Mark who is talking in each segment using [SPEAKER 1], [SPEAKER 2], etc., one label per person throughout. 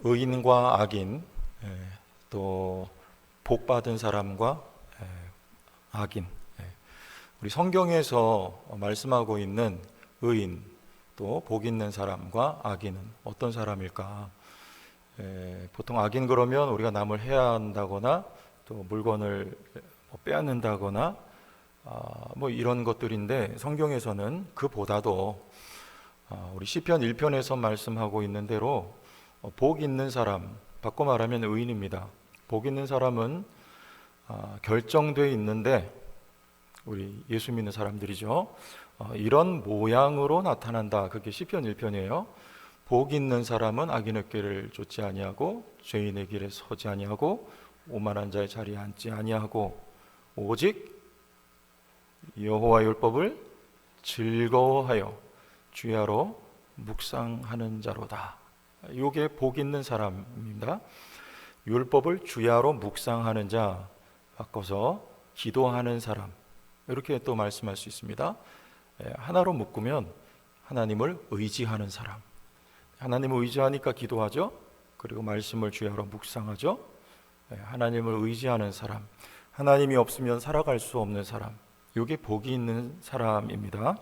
[SPEAKER 1] 의인과 악인, 또 복받은 사람과 악인, 우리 성경에서 말씀하고 있는 의인, 또 복 있는 사람과 악인은 어떤 사람일까? 보통 악인 그러면 우리가 남을 해한다거나 또 물건을 빼앗는다거나 뭐 이런 것들인데, 성경에서는 그보다도 우리 시편 1편에서 말씀하고 있는 대로 복 있는 사람, 바꿔 말하면 의인입니다. 복 있는 사람은 결정되어 있는데, 우리 예수 믿는 사람들이죠. 이런 모양으로 나타난다. 그게 시편 1편이에요. 복 있는 사람은 악인의 길을 쫓지 아니하고 죄인의 길에 서지 아니하고 오만한 자의 자리에 앉지 아니하고 오직 여호와의 율법을 즐거워하여 주야로 묵상하는 자로다. 이게 복 있는 사람입니다. 율법을 주야로 묵상하는 자, 바꿔서 기도하는 사람, 이렇게 또 말씀할 수 있습니다. 하나로 묶으면 하나님을 의지하는 사람, 하나님을 의지하니까 기도하죠. 그리고 말씀을 주야로 묵상하죠. 하나님을 의지하는 사람, 하나님이 없으면 살아갈 수 없는 사람, 이게 복이 있는 사람입니다.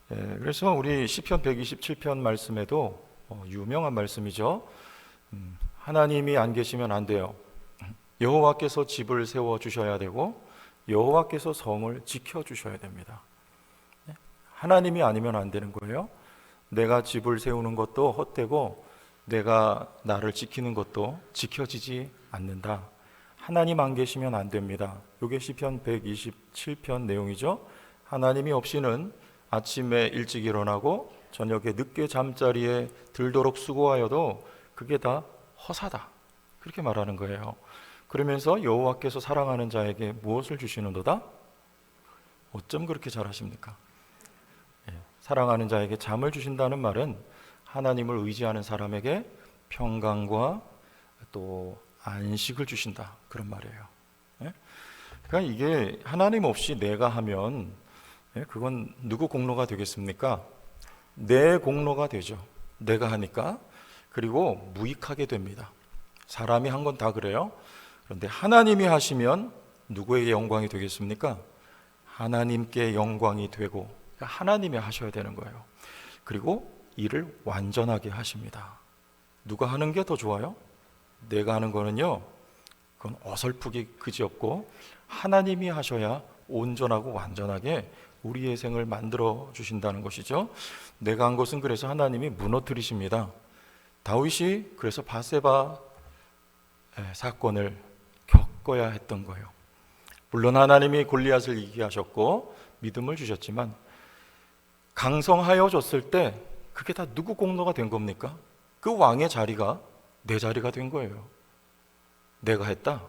[SPEAKER 1] 그래서 우리 시편 127편 말씀에도 유명한 말씀이죠. 하나님이 안 계시면 안 돼요. 여호와께서 집을 세워 주셔야 되고 여호와께서 성을 지켜 주셔야 됩니다. 하나님이 아니면 안 되는 거예요. 내가 집을 세우는 것도 헛되고 내가 나를 지키는 것도 지켜지지 않는다. 하나님 안 계시면 안 됩니다. 이게 시편 127편 내용이죠. 하나님이 없이는 아침에 일찍 일어나고 저녁에 늦게 잠자리에 들도록 수고하여도 그게 다 허사다, 그렇게 말하는 거예요. 그러면서 여호와께서 사랑하는 자에게 무엇을 주시는도다? 어쩜 그렇게 잘하십니까? 사랑하는 자에게 잠을 주신다는 말은 하나님을 의지하는 사람에게 평강과 또 안식을 주신다, 그런 말이에요. 그러니까 이게 하나님 없이 내가 하면 그건 누구 공로가 되겠습니까? 내 공로가 되죠. 내가 하니까. 그리고 무익하게 됩니다. 사람이 한 건 다 그래요. 그런데 하나님이 하시면 누구에게 영광이 되겠습니까? 하나님께 영광이 되고, 하나님이 하셔야 되는 거예요. 그리고 일을 완전하게 하십니다. 누가 하는 게 더 좋아요? 내가 하는 거는요, 그건 어설프기 그지없고 하나님이 하셔야 온전하고 완전하게 우리의 생을 만들어 주신다는 것이죠. 내가 한 것은 그래서 하나님이 무너뜨리십니다. 다윗이 그래서 밧세바 사건을 겪어야 했던 거예요. 물론 하나님이 골리앗을 이기게 하셨고 믿음을 주셨지만 강성하여 줬을 때 그게 다 누구 공로가 된 겁니까? 그 왕의 자리가 내 자리가 된 거예요. 내가 했다,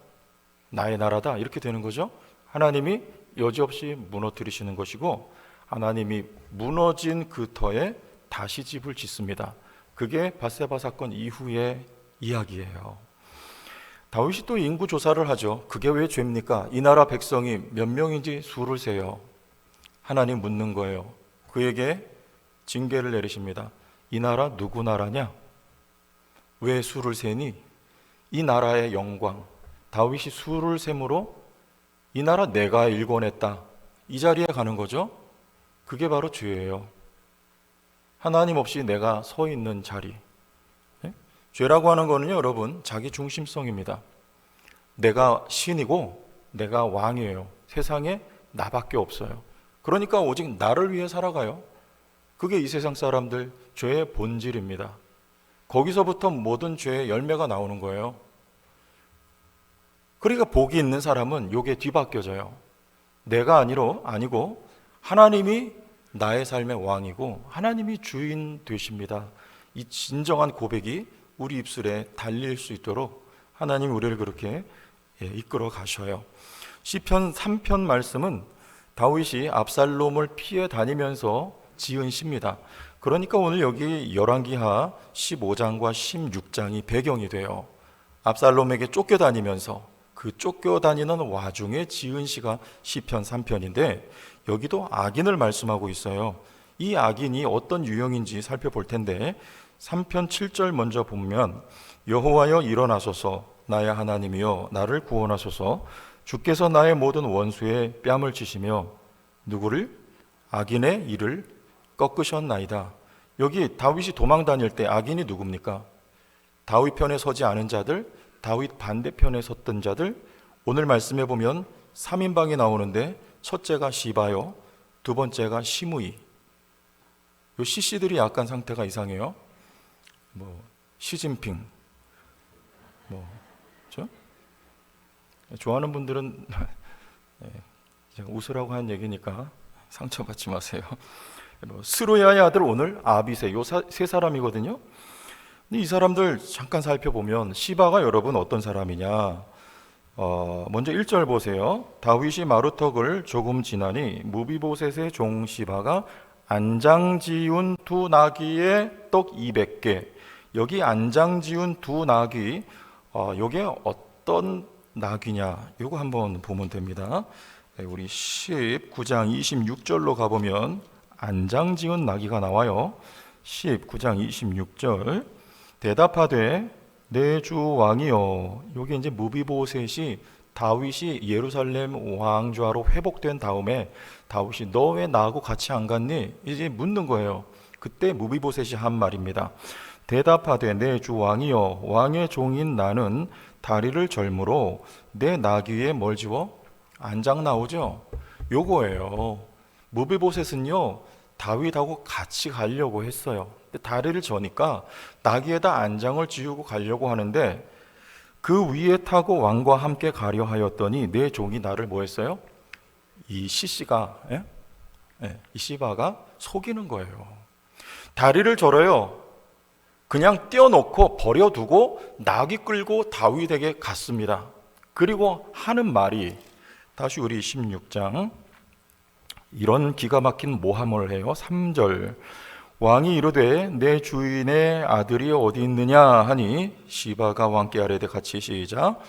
[SPEAKER 1] 나의 나라다, 이렇게 되는 거죠. 하나님이 여지없이 무너뜨리시는 것이고, 하나님이 무너진 그 터에 다시 집을 짓습니다. 그게 밧세바 사건 이후의 이야기예요. 다윗이 또 인구 조사를 하죠. 그게 왜 죄입니까? 이 나라 백성이 몇 명인지 수를 세요. 하나님 묻는 거예요. 그에게 징계를 내리십니다. 이 나라 누구 나라냐? 왜 수를 세니? 이 나라의 영광, 다윗이 수를 셈으로 이 나라 내가 일궈냈다, 이 자리에 가는 거죠. 그게 바로 죄예요. 하나님 없이 내가 서 있는 자리. 죄라고 하는 거는요, 여러분, 자기 중심성입니다. 내가 신이고 내가 왕이에요. 세상에 나밖에 없어요. 그러니까 오직 나를 위해 살아가요. 그게 이 세상 사람들 죄의 본질입니다. 거기서부터 모든 죄의 열매가 나오는 거예요. 그러니까 복이 있는 사람은 요게 뒤바뀌어져요. 내가 아니고 하나님이 나의 삶의 왕이고 하나님이 주인 되십니다. 이 진정한 고백이 우리 입술에 달릴 수 있도록 하나님 우리를 그렇게 이끌어 가셔요. 시편 3편 말씀은 다윗이 압살롬을 피해 다니면서 지은 시입니다. 그러니까 오늘 여기 열왕기하 15장과 16장이 배경이 돼요. 압살롬에게 쫓겨다니면서 그 쫓겨다니는 와중에 지은 시가 시편 3편인데 여기도 악인을 말씀하고 있어요. 이 악인이 어떤 유형인지 살펴볼 텐데 3편 7절 먼저 보면 여호와여 일어나소서 나의 하나님이여 나를 구원하소서 주께서 나의 모든 원수의 뺨을 치시며 누구를? 악인의 이를 꺾으셨나이다. 여기 다윗이 도망 다닐 때 악인이 누굽니까? 다윗 편에 서지 않은 자들, 다윗 반대편에 섰던 자들. 오늘 말씀해 보면 3인방이 나오는데 첫째가 시바요, 두 번째가 시므이. 요 CC들이 약간 상태가 이상해요. 시진핑, 그렇죠? 좋아하는 분들은 제가 웃으라고 한 얘기니까 상처받지 마세요. 스루야의 아들 오늘 아비세, 요 세 사람이거든요. 근데 이 사람들 잠깐 살펴보면 시바가 여러분 어떤 사람이냐? 먼저 1절 보세요. 다윗이 마루턱을 조금 지나니 무비보셋의 종 시바가 안장 지운 두 나귀의 떡 200개. 여기 안장 지운 두 나귀, 이게 어떤 나귀냐? 이거 한번 보면 됩니다. 우리 19장 26절로 가보면 안장 지은 나귀가 나와요. 19장 26절. 대답하되 내 주 왕이여. 여기 이제 무비보셋이 다윗이 예루살렘 왕좌로 회복된 다음에 다윗이 너 왜 나하고 같이 안 갔니? 이제 묻는 거예요. 그때 무비보셋이 한 말입니다. 대답하되 내 주 왕이여 왕의 종인 나는 다리를 절므로 내 나귀에 뭘 지워? 안장 나오죠? 요거예요. 무비보셋은요 다윗하고 같이 가려고 했어요. 다리를 저니까 나귀에다 안장을 지우고 가려고 하는데 그 위에 타고 왕과 함께 가려 하였더니 내 종이 나를 뭐 했어요? 이 시시가, 이 시바가 속이는 거예요. 다리를 절어요. 그냥 떼어놓고 버려두고 나귀 끌고 다윗에게 갔습니다. 그리고 하는 말이 다시 우리 16장 이런 기가 막힌 모함을 해요. 3절 왕이 이르되 내 주인의 아들이 어디 있느냐 하니 시바가 왕께 아뢰되 같이 시작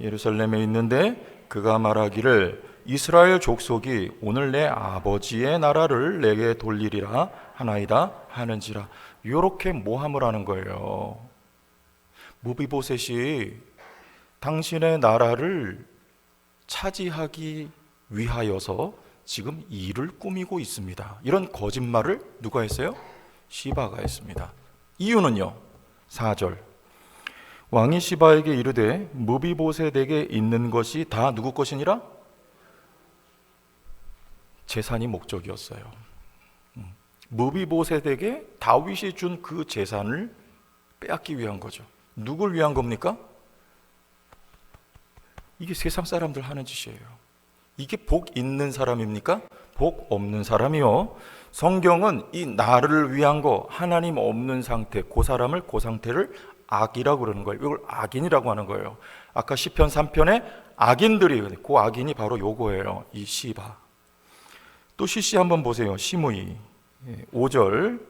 [SPEAKER 1] 예루살렘에 있는데 그가 말하기를 이스라엘 족속이 오늘 내 아버지의 나라를 내게 돌리리라 하나이다 하는지라. 이렇게 모함을 하는 거예요. 무비보셋이 당신의 나라를 차지하기 위하여서 지금 일을 꾸미고 있습니다. 이런 거짓말을 누가 했어요? 시바가 했습니다. 이유는요? 4절 왕이 시바에게 이르되 무비보셋에게 있는 것이 다 누구 것이니라? 재산이 목적이었어요. 무비보셋에게 다윗이 준 그 재산을 빼앗기 위한 거죠. 누굴 위한 겁니까? 이게 세상 사람들 하는 짓이에요. 이게 복 있는 사람입니까? 복 없는 사람이요. 성경은 이 나를 위한 거, 하나님 없는 상태, 그 사람을, 그 상태를 악이라고 그러는 거예요. 이걸 악인이라고 하는 거예요. 아까 시편 3편에 악인들이, 그 악인이 바로 요거예요. 이 시바. 또 시시 한번 보세요. 시므이 5절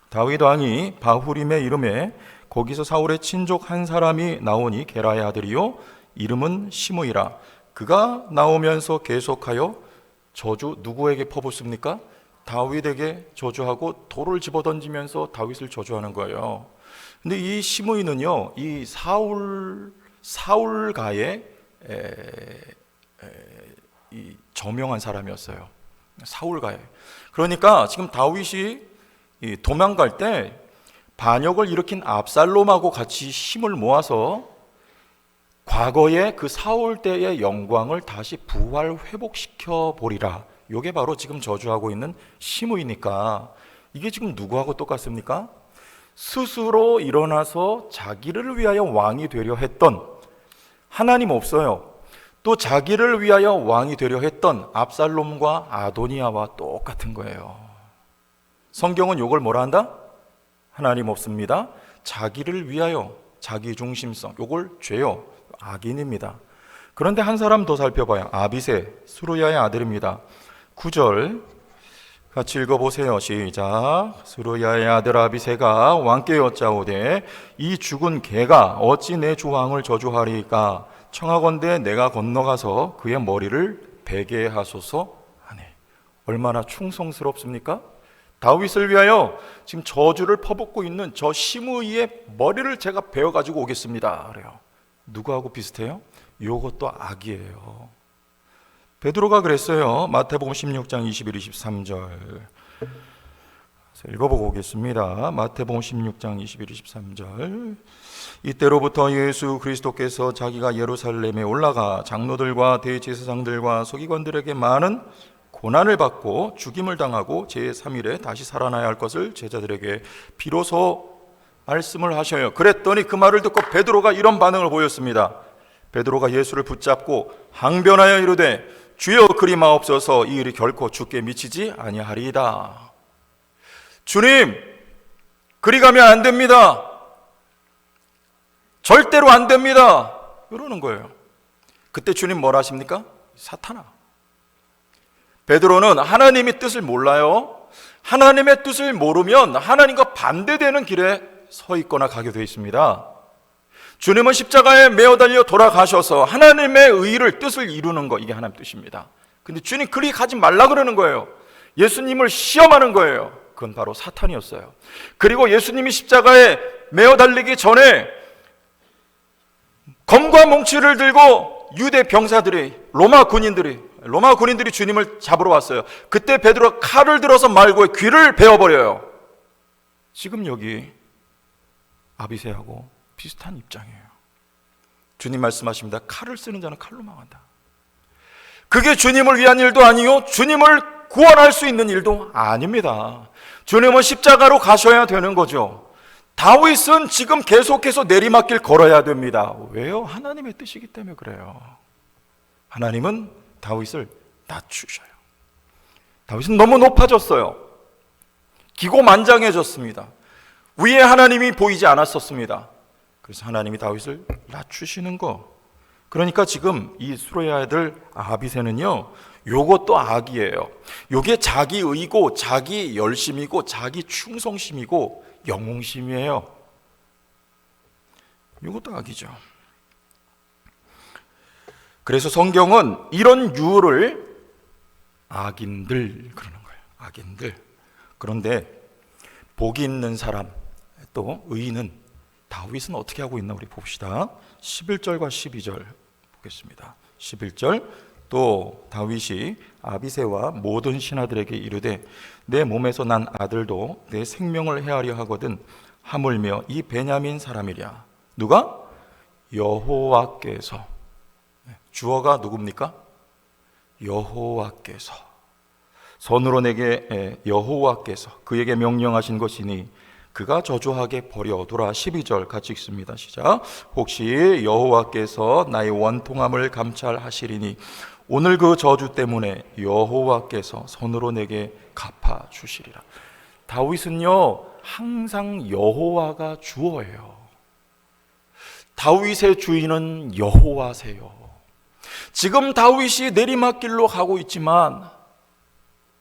[SPEAKER 1] 다윗 왕이 바후림의 이름에 거기서 사울의 친족 한 사람이 나오니 게라의 아들이요 이름은 시므이라. 그가 나오면서 계속하여 저주 누구에게 퍼붓습니까? 다윗에게 저주하고 돌을 집어던지면서 다윗을 저주하는 거예요. 근데 이 시므이는요, 이 사울가의 이 저명한 사람이었어요. 사울가에. 그러니까 지금 다윗이 도망갈 때 반역을 일으킨 압살롬하고 같이 힘을 모아서 과거의 그 사울 때의 영광을 다시 부활 회복시켜 보리라. 이게 바로 지금 저주하고 있는 시므이니까 이게 지금 누구하고 똑같습니까? 스스로 일어나서 자기를 위하여 왕이 되려 했던, 하나님 없어요. 또 자기를 위하여 왕이 되려 했던 압살롬과 아도니아와 똑같은 거예요. 성경은 이걸 뭐라 한다? 하나님 없습니다. 자기를 위하여, 자기 중심성, 이걸 죄요. 악인입니다. 그런데 한 사람 더 살펴봐요. 아비세, 스루야의 아들입니다. 9절 같이 읽어보세요. 시작. 스루야의 아들 아비세가 왕께 여짜오되 이 죽은 개가 어찌 내 주 왕을 저주하리까? 청하건대 내가 건너가서 그의 머리를 베게 하소서 하네. 얼마나 충성스럽습니까? 다윗을 위하여 지금 저주를 퍼붓고 있는 저 시므이의 머리를 제가 베어가지고 오겠습니다. 그래요. 누구하고 비슷해요? 이것도 악이에요. 베드로가 그랬어요. 마태복음 16장 21, 23절 읽어보고 오겠습니다. 마태복음 16장 21, 23절 이때로부터 예수 그리스도께서 자기가 예루살렘에 올라가 장로들과 대제사장들과 서기관들에게 많은 고난을 받고 죽임을 당하고 제3일에 다시 살아나야 할 것을 제자들에게 비로소 말씀을 하셔요. 그랬더니 그 말을 듣고 베드로가 이런 반응을 보였습니다. 베드로가 예수를 붙잡고 항변하여 이르되 주여 그리 마옵소서, 이 일이 결코 주께 미치지 아니하리이다. 주님, 그리 가면 안 됩니다. 절대로 안 됩니다. 이러는 거예요. 그때 주님 뭐라 하십니까? 사탄아. 베드로는 하나님의 뜻을 몰라요. 하나님의 뜻을 모르면 하나님과 반대되는 길에 서 있거나 가게 되어 있습니다. 주님은 십자가에 매어 달려 돌아가셔서 하나님의 의를, 뜻을 이루는 거, 이게 하나님 뜻입니다. 근데 주님 그리 가지 말라 그러는 거예요. 예수님을 시험하는 거예요. 그건 바로 사탄이었어요. 그리고 예수님이 십자가에 매어 달리기 전에 검과 몽치를 들고 유대 병사들이, 로마 군인들이 주님을 잡으러 왔어요. 그때 베드로가 칼을 들어서 말고의 귀를 베어버려요. 지금 여기 아비새하고 비슷한 입장이에요. 주님 말씀하십니다. 칼을 쓰는 자는 칼로 망한다. 그게 주님을 위한 일도 아니요, 주님을 구원할 수 있는 일도 아닙니다. 주님은 십자가로 가셔야 되는 거죠. 다윗은 지금 계속해서 내리막길 걸어야 됩니다. 왜요? 하나님의 뜻이기 때문에 그래요. 하나님은 다윗을 낮추셔요. 다윗은 너무 높아졌어요. 기고만장해졌습니다. 위에 하나님이 보이지 않았었습니다. 그래서 하나님이 다윗을 낮추시는 거. 그러니까 지금 이 수레의 아들 아비새는요, 요것도 악이에요. 요게 자기 의고 자기 열심이고 자기 충성심이고 영웅심이에요. 요것도 악이죠. 그래서 성경은 이런 유를 악인들 그러는 거예요. 악인들. 그런데 복이 있는 사람, 또 의인은 다윗은 어떻게 하고 있나 우리 봅시다. 11절과 12절 보겠습니다. 11절 또 다윗이 아비새와 모든 신하들에게 이르되 내 몸에서 난 아들도 내 생명을 해하려 하거든 하물며 이 베냐민 사람이랴. 누가? 여호와께서. 주어가 누굽니까? 여호와께서. 손으로 내게 여호와께서 그에게 명령하신 것이니 그가 저주하게 버려두라. 12절 같이 읽습니다. 시작. 혹시 여호와께서 나의 원통함을 감찰하시리니 오늘 그 저주 때문에 여호와께서 손으로 내게 갚아주시리라. 다윗은요 항상 여호와가 주어예요. 다윗의 주인은 여호와세요. 지금 다윗이 내리막길로 가고 있지만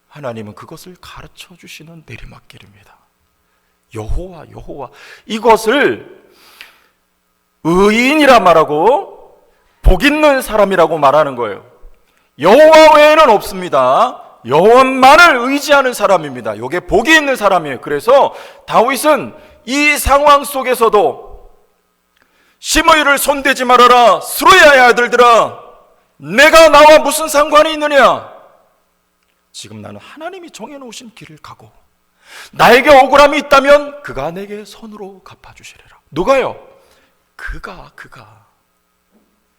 [SPEAKER 1] 하나님은 그것을 가르쳐 주시는 내리막길입니다. 여호와, 여호와. 이것을 의인이라 말하고 복 있는 사람이라고 말하는 거예요. 여호와 외에는 없습니다. 여호와만을 의지하는 사람입니다. 이게 복이 있는 사람이에요. 그래서 다윗은 이 상황 속에서도 시므이를 손대지 말아라. 스루야의 아들들아, 내가 나와 무슨 상관이 있느냐? 지금 나는 하나님이 정해놓으신 길을 가고 나에게 억울함이 있다면 그가 내게 선으로 갚아주시리라. 누가요? 그가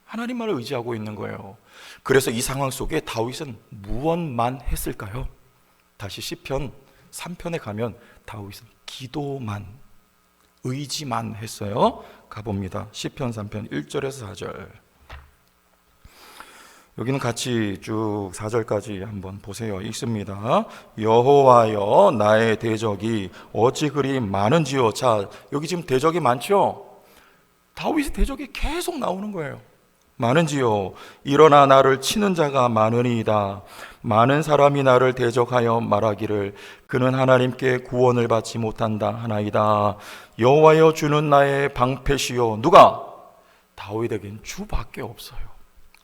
[SPEAKER 1] 하나님만을 의지하고 있는 거예요. 그래서 이 상황 속에 다윗은 무엇만 했을까요? 다시 시편 3편에 가면 다윗은 기도만, 의지만 했어요. 가봅니다. 시편 3편 1절에서 4절. 여기는 같이 쭉 4절까지 한번 보세요. 읽습니다. 여호와여 나의 대적이 어찌 그리 많은지요. 자, 여기 지금 대적이 많죠? 다윗의 대적이 계속 나오는 거예요. 많은지요. 일어나 나를 치는 자가 많으니이다. 많은 사람이 나를 대적하여 말하기를 그는 하나님께 구원을 받지 못한다 하나이다. 여호와여 주는 나의 방패시요. 누가? 다윗에겐 주밖에 없어요.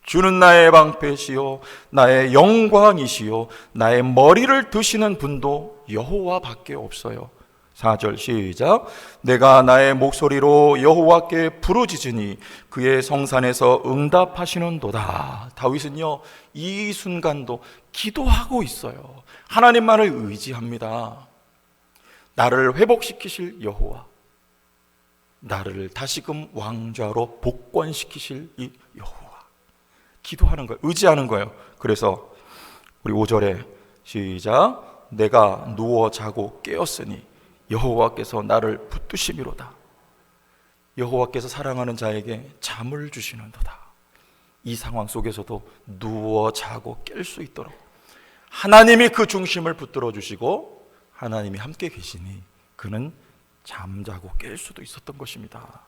[SPEAKER 1] 주는 나의 방패시요 나의 영광이시요 나의 머리를 드시는 분도 여호와밖에 없어요. 4절 시작. 내가 나의 목소리로 여호와께 부르짖으니 그의 성산에서 응답하시는도다. 다윗은요 이 순간도 기도하고 있어요. 하나님만을 의지합니다. 나를 회복시키실 여호와, 나를 다시금 왕좌로 복권시키실 이 여호와, 기도하는 거예요. 의지하는 거예요. 그래서 우리 5절에 시작. 내가 누워 자고 깨었으니 여호와께서 나를 붙드심이로다. 여호와께서 사랑하는 자에게 잠을 주시는도다. 이 상황 속에서도 누워 자고 깰 수 있도록 하나님이 그 중심을 붙들어 주시고 하나님이 함께 계시니 그는 잠자고 깰 수도 있었던 것입니다.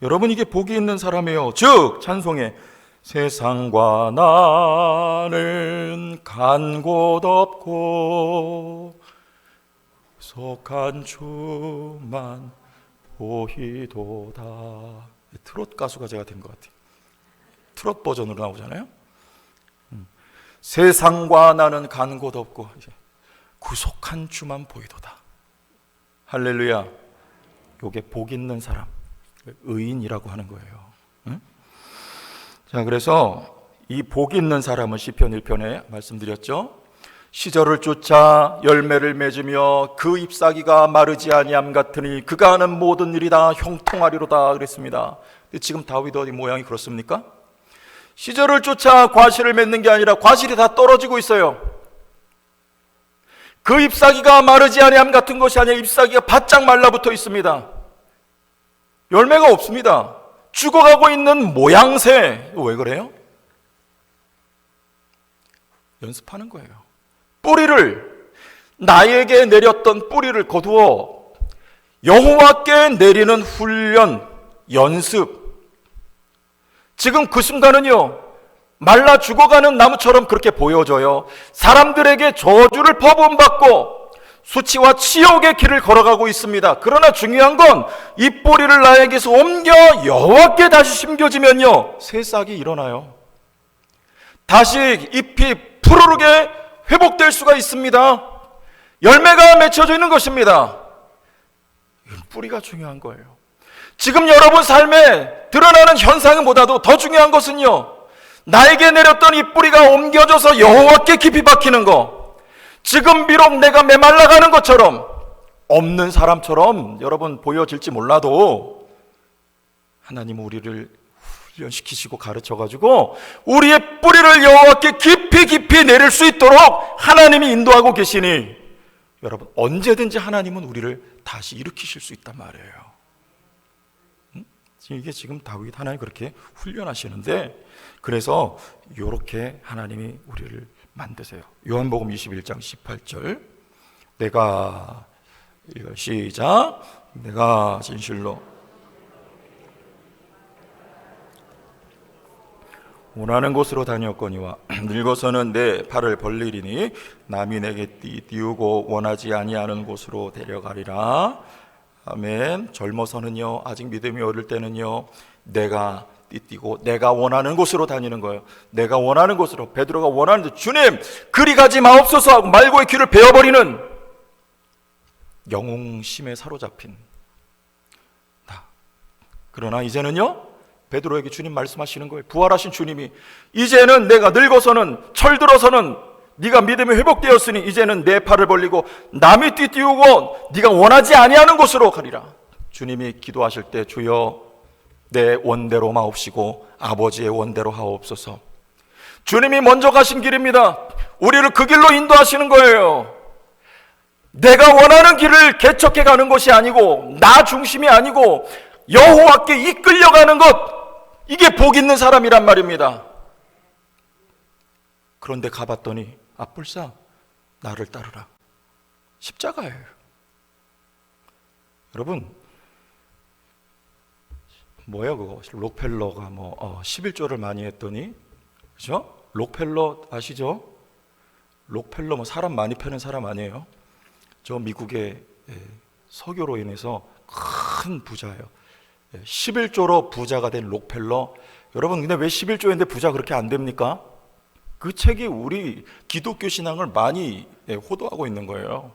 [SPEAKER 1] 여러분, 이게 복이 있는 사람이에요. 즉 찬송에 세상과 나는 간 곳 없고 속한 주만 보이도다. 트롯 가수가 제가 된 것 같아요. 트롯 버전으로 나오잖아요. 세상과 나는 간 곳 없고 구속한 주만 보이도다. 할렐루야. 요게 복 있는 사람, 의인이라고 하는 거예요. 응? 자, 그래서 이 복 있는 사람은 시편 1편에 말씀드렸죠. 시절을 쫓아 열매를 맺으며 그 잎사귀가 마르지 아니함 같으니 그가 하는 모든 일이 다 형통하리로다 그랬습니다. 근데 지금 다윗 어디 모양이 그렇습니까? 시절을 쫓아 과실을 맺는 게 아니라 과실이 다 떨어지고 있어요. 그 잎사귀가 마르지 아니함 같은 것이 아니라 잎사귀가 바짝 말라붙어 있습니다. 열매가 없습니다. 죽어가고 있는 모양새. 왜 그래요? 연습하는 거예요. 뿌리를, 나에게 내렸던 뿌리를 거두어 여호와께 내리는 훈련, 연습. 지금 그 순간은요 말라 죽어가는 나무처럼 그렇게 보여져요. 사람들에게 저주를 퍼부음받고 수치와 치욕의 길을 걸어가고 있습니다. 그러나 중요한 건 이 뿌리를 나에게서 옮겨 여호와께 다시 심겨지면요 새싹이 일어나요. 다시 잎이 푸르르게 회복될 수가 있습니다. 열매가 맺혀져 있는 것입니다. 뿌리가 중요한 거예요. 지금 여러분 삶에 드러나는 현상보다도 더 중요한 것은요 나에게 내렸던 이 뿌리가 옮겨져서 여호와께 깊이 박히는 거. 지금 비록 내가 메말라가는 것처럼 없는 사람처럼 여러분 보여질지 몰라도 하나님은 우리를 훈련시키시고 가르쳐가지고 우리의 뿌리를 여호와께 깊이 깊이 내릴 수 있도록 하나님이 인도하고 계시니 여러분 언제든지 하나님은 우리를 다시 일으키실 수 있단 말이에요. 이게 지금 다윗 하나님 그렇게 훈련하시는데 그래서 이렇게 하나님이 우리를 만드세요. 요한복음 21장 18절 내가 시작. 내가 진실로 원하는 곳으로 다녔거니와 늙어서는 내 팔을 벌리리니 남이 내게 띄우고 원하지 아니하는 곳으로 데려가리라. 아멘. 젊어서는요 아직 믿음이 어릴 때는요 내가 띠띠고 내가 원하는 곳으로 다니는 거예요. 내가 원하는 곳으로. 베드로가 원하는 데 주님 그리 가지 마옵소서 하고 말고의 귀를 베어버리는 영웅심에 사로잡힌 나. 그러나 이제는요 베드로에게 주님 말씀하시는 거예요. 부활하신 주님이 이제는 내가 늙어서는 철들어서는 네가 믿음이 회복되었으니 이제는 내 팔을 벌리고 남이 띠띠우고 네가 원하지 아니하는 곳으로 가리라. 주님이 기도하실 때 주여 내 원대로 마옵시고 아버지의 원대로 하옵소서. 주님이 먼저 가신 길입니다. 우리를 그 길로 인도하시는 거예요. 내가 원하는 길을 개척해 가는 것이 아니고 나 중심이 아니고 여호와께 이끌려가는 것, 이게 복 있는 사람이란 말입니다. 그런데 가봤더니 앞불사 나를 따르라. 십자가예요. 여러분 뭐야 그거 록펠러가 11조를 많이 했더니 그죠? 록펠러 아시죠? 록펠러 사람 많이 패는 사람 아니에요. 저 미국의 석유로 인해서 큰 부자예요. 11조로 부자가 된 록펠러 여러분, 근데 왜 11조인데 부자 그렇게 안 됩니까? 그 책이 우리 기독교 신앙을 많이 호도하고 있는 거예요.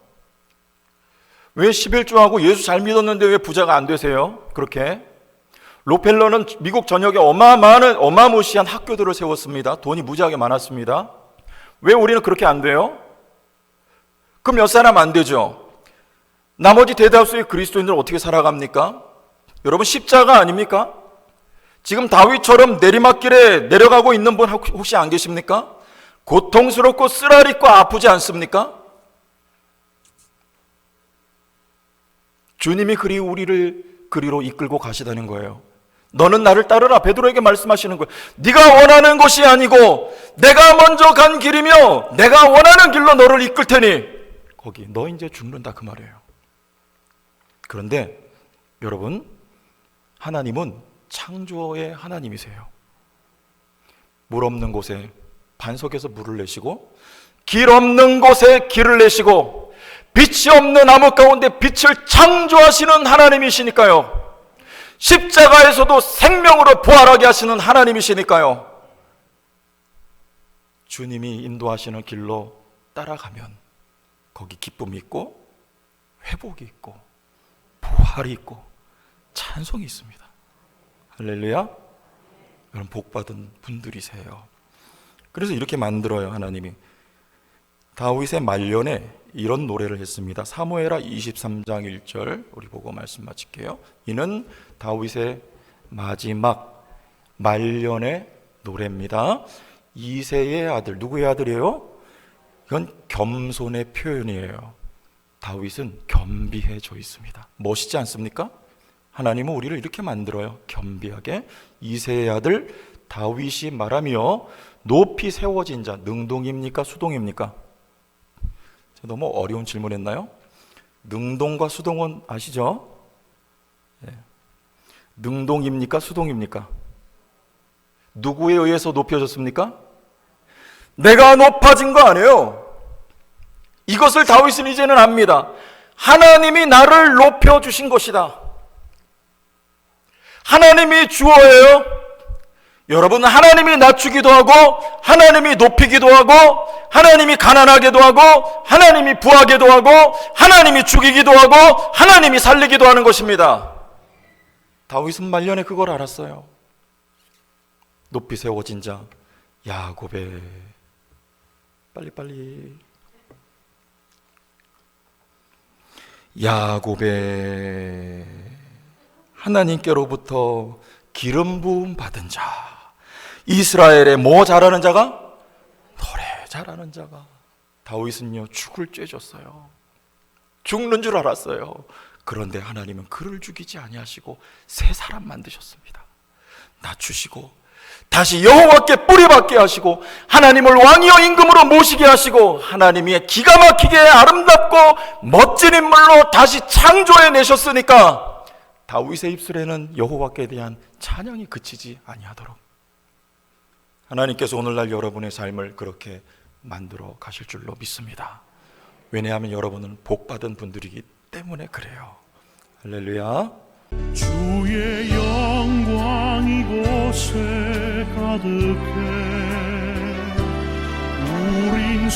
[SPEAKER 1] 왜 11조하고 예수 잘 믿었는데 왜 부자가 안 되세요? 그렇게. 록펠러는 미국 전역에 어마무시한 학교들을 세웠습니다. 돈이 무지하게 많았습니다. 왜 우리는 그렇게 안 돼요? 그럼 몇 사람 안 되죠? 나머지 대다수의 그리스도인들은 어떻게 살아갑니까? 여러분, 십자가 아닙니까? 지금 다윗처럼 내리막길에 내려가고 있는 분 혹시 안 계십니까? 고통스럽고 쓰라리고 아프지 않습니까? 주님이 우리를 그리로 이끌고 가시다는 거예요. 너는 나를 따르라. 베드로에게 말씀하시는 거예요. 네가 원하는 곳이 아니고 내가 먼저 간 길이며 내가 원하는 길로 너를 이끌 테니 거기 너 이제 죽는다, 그 말이에요. 그런데 여러분, 하나님은 창조의 하나님이세요. 물 없는 곳에 반석에서 물을 내시고, 길 없는 곳에 길을 내시고, 빛이 없는 암흑 가운데 빛을 창조하시는 하나님이시니까요. 십자가에서도 생명으로 부활하게 하시는 하나님이시니까요. 주님이 인도하시는 길로 따라가면 거기 기쁨이 있고 회복이 있고 부활이 있고 찬송이 있습니다. 할렐루야. 여러분, 복받은 분들이세요. 그래서 이렇게 만들어요, 하나님이. 다윗의 말년에 이런 노래를 했습니다. 사무엘하 23장 1절 우리 보고 말씀 마칠게요. 이는 다윗의 마지막 말년의 노래입니다. 이새의 아들, 누구의 아들이에요? 이건 겸손의 표현이에요. 다윗은 겸비해져 있습니다. 멋있지 않습니까? 하나님은 우리를 이렇게 만들어요. 겸비하게. 이새의 아들 다윗이 말하며 높이 세워진 자. 능동입니까? 수동입니까? 너무 어려운 질문했나요? 능동과 수동은 아시죠? 네. 능동입니까? 수동입니까? 누구에 의해서 높여졌습니까? 내가 높아진 거 아니에요. 이것을 다윗은 이제는 압니다. 하나님이 나를 높여주신 것이다. 하나님이 주어예요. 여러분, 하나님이 낮추기도 하고 하나님이 높이기도 하고 하나님이 가난하게도 하고 하나님이 부하게도 하고 하나님이 죽이기도 하고 하나님이 살리기도 하는 것입니다. 다윗은 말년에 그걸 알았어요. 높이 세워진 자 야곱의, 빨리빨리, 야곱의 하나님께로부터 기름 부음 받은 자, 이스라엘의 뭐 잘하는 자가? 노래 잘하는 자가. 다윗은요, 죽을 쬐졌어요. 죽는 줄 알았어요. 그런데 하나님은 그를 죽이지 아니하시고 새 사람 만드셨습니다. 낮추시고 다시 여호와께 뿌리박게 하시고 하나님을 왕이요 임금으로 모시게 하시고 하나님이 기가 막히게 아름답고 멋진 인물로 다시 창조해 내셨으니까 다윗의 입술에는 여호와께 대한 찬양이 그치지 아니하도록 하나님께서 오늘날 여러분의 삶을 그렇게 만들어 가실 줄로 믿습니다. 왜냐하면 여러분은 복받은 분들이기 때문에 그래요. 할렐루야.
[SPEAKER 2] 주의 영광 이곳에 가득해 우린